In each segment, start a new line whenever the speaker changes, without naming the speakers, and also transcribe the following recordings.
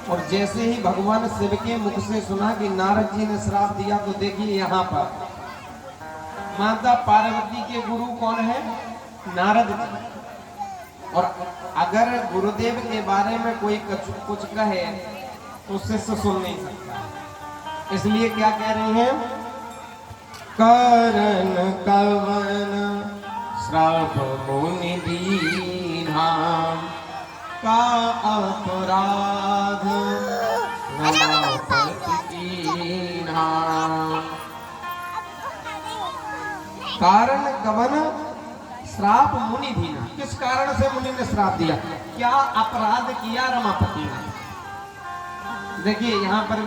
और जैसे ही भगवान शिव के मुख से सुना कि नारद जी ने श्राप दिया, तो देखिए यहाँ पर माता पार्वती के गुरु कौन है? नारद जी। और अगर गुरुदेव के बारे में कोई कुछ कहे तो शिष्य सुन नहीं सकता। इसलिए क्या कह रही हैं? कारण कवन श्राप मुनि दीन्हा, का अपराध रमापति कीन्हा। कारण कवन श्राप मुनि दीन्हा, किस कारण से मुनि ने श्राप दिया? क्या अपराध किया रमापति ने? देखिए यहाँ पर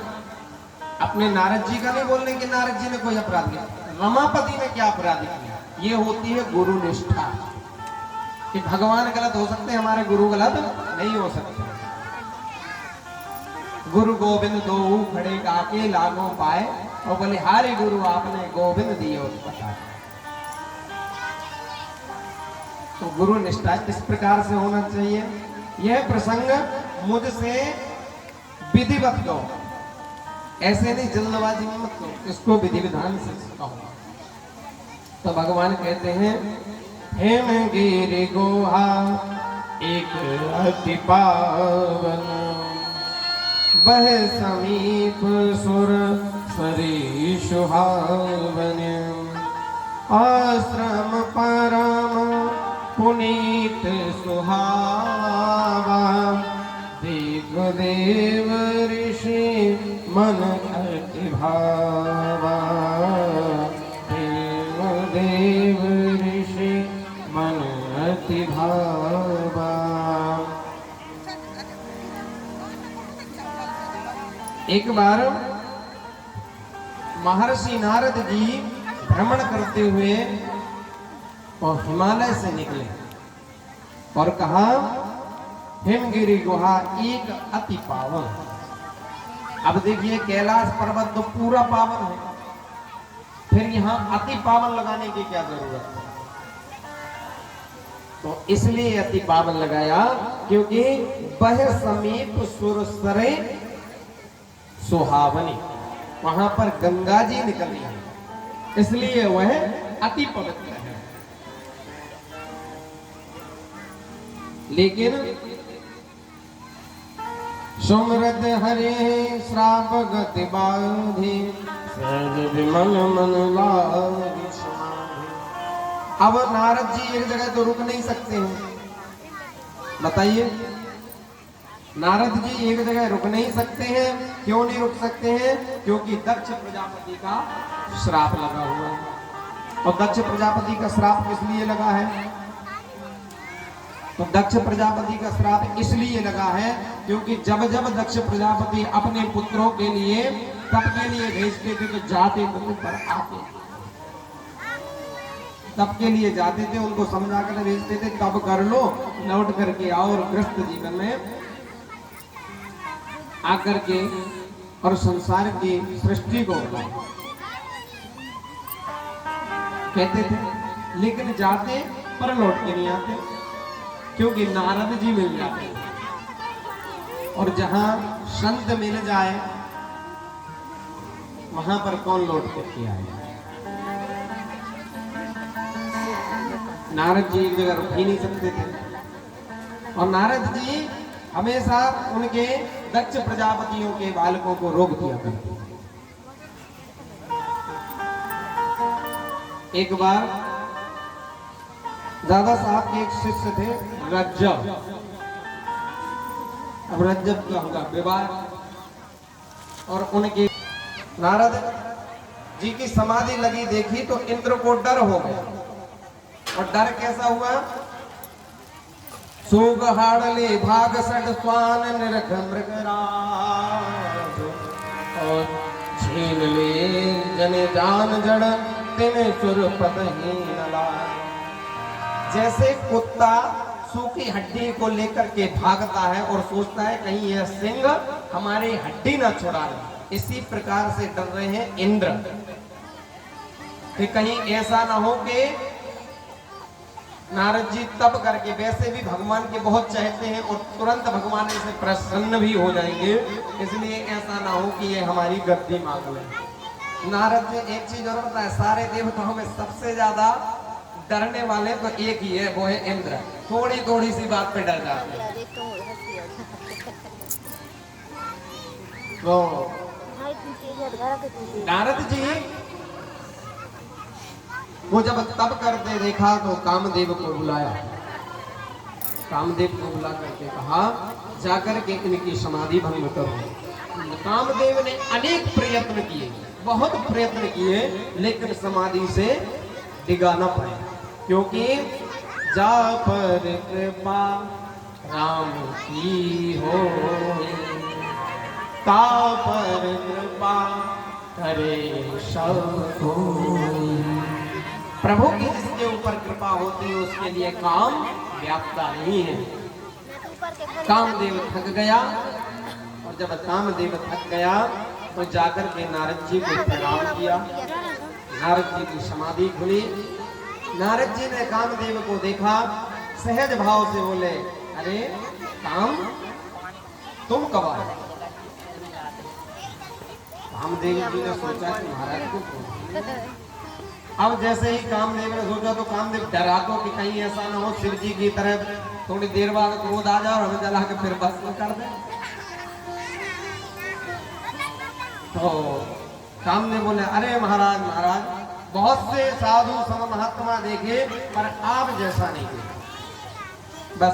अपने नारद जी का नहीं बोलने कि नारद जी ने कोई अपराध किया, रमापति ने क्या अपराध किया। ये होती है गुरु निष्ठा, कि भगवान गलत हो सकते हैं, हमारे गुरु गलत नहीं हो सकते। गुरु गोविंद दो खड़े काके लागो पाए, और बोले हारे गुरु आपने गोविंद दिए उत्पत्ति। तो गुरु निष्ठा इस प्रकार से होना चाहिए। यह प्रसंग मुझसे विधिवत दो, ऐसे नहीं जल्दबाजी में मत करो, इसको विधि विधान से कहो। तो भगवान कहते हैं हेमगिरि गुहा एक अति पावन, बह समीप सुर सरी सुहावन। आश्रम परम पुनीत सुहावा, देव देव ऋषि मन अति भावा। देव देव ऋषि मन अति भावा। एक बार महर्षि नारद जी भ्रमण करते हुए और हिमालय से निकले और कहा हिमगिरि गुहा एक अति पावन। अब देखिए कैलाश पर्वत तो पूरा पावन है, फिर यहाँ अति पावन लगाने की क्या जरूरत है? तो इसलिए अति पावन लगाया क्योंकि बह समीप सुर सरे सुहावनी, वहां पर गंगा जी निकल रही है, इसलिए वह अति पवित्र है। लेकिन सुमरत हरे श्राप गति बाधी, सहज विमल मन लागी समाधि। अब नारद जी एक जगह तो रुक नहीं सकते हैं, बताइए। नारद जी एक जगह रुक नहीं सकते हैं। क्यों नहीं रुक सकते हैं? क्योंकि दक्ष प्रजापति का श्राप लगा हुआ है। और दक्ष प्रजापति का श्राप किस लिए लगा है? तो दक्ष प्रजापति का श्राप इसलिए लगा है क्योंकि जब जब दक्ष प्रजापति अपने पुत्रों के लिए तप के लिए भेजते थे तो जाते तो पर आते, तप के लिए जाते थे, उनको समझा कर भेजते थे तब कर लो, लौट करके आओ और गृहस्थ जीवन में आकर के और संसार की सृष्टि को कहते थे। लेकिन जाते पर लौट के नहीं आते, क्योंकि नारद जी मिल जाते और जहां संत मिल जाए वहां पर कौन लौट करके आए? नारद जी एक जगह रुक ही नहीं सकते थे और नारद जी हमेशा उनके दक्ष प्रजापतियों के बालकों को रोक दिया करते। एक बार दादा साहब के एक शिष्य थे रज्जब। अब रज्जब क्या होगा? विवाह। और उनके नारद जी की समाधि लगी देखी तो इंद्र को डर हो गया। और डर कैसा हुआ? सोग हाड़ले भाग सड स्वान निरख मृगराज, और छीन ले जने जान जड़ तिने सुर पतहीन लाज। जैसे कुत्ता सूखी हड्डी को लेकर के भागता है और सोचता है कहीं यह सिंह हमारी हड्डी ना छुड़ा ले, इसी प्रकार से डर रहे हैं इंद्र कि कहीं ऐसा ना हो कि नारद जी तप करके, वैसे भी भगवान के बहुत चाहते हैं और तुरंत भगवान से प्रसन्न भी हो जाएंगे, इसलिए ऐसा ना हो कि ये हमारी गद्दी मांग ले। नारद जी एक चीज और बताए, सारे देवताओं में सबसे ज्यादा डरने वाले तो एक ही है, वो है इंद्र। थोड़ी थोड़ी सी बात पे डर जाते हैं। तो नारद जी वो जब तप करते देखा तो कामदेव को बुलाया। कामदेव को बुला करके कहा जाकर के इनकी समाधि भंग करो। कामदेव ने अनेक प्रयत्न किए, बहुत प्रयत्न किए, लेकिन समाधि से डिगा न पाए, क्योंकि जा पर कृपा राम की हो, ता पर कृपा करे सब कोई। प्रभु की जिसके ऊपर कृपा होती है उसके लिए काम व्याप्ता नहीं है। कामदेव थक गया, और जब कामदेव थक गया तो जाकर के नारद जी को प्रणाम किया। नारद जी की समाधि खुली। नारद जी ने कामदेव को देखा, सहज भाव से बोले, अरे काम तुम कब आए? कामदेव जी ने सोचा कि महाराज को, अब जैसे ही कामदेव ने सोचा तो कामदेव डरा तो कि कहीं ऐसा ना हो शिव जी की तरह थोड़ी देर बाद क्रोध आ जाए और हमें जला के फिर भस्म कर दे। तो कामदेव बोले, अरे महाराज महाराज, बहुत से साधु संत महात्मा देखे पर आप जैसा नहीं देखे। बस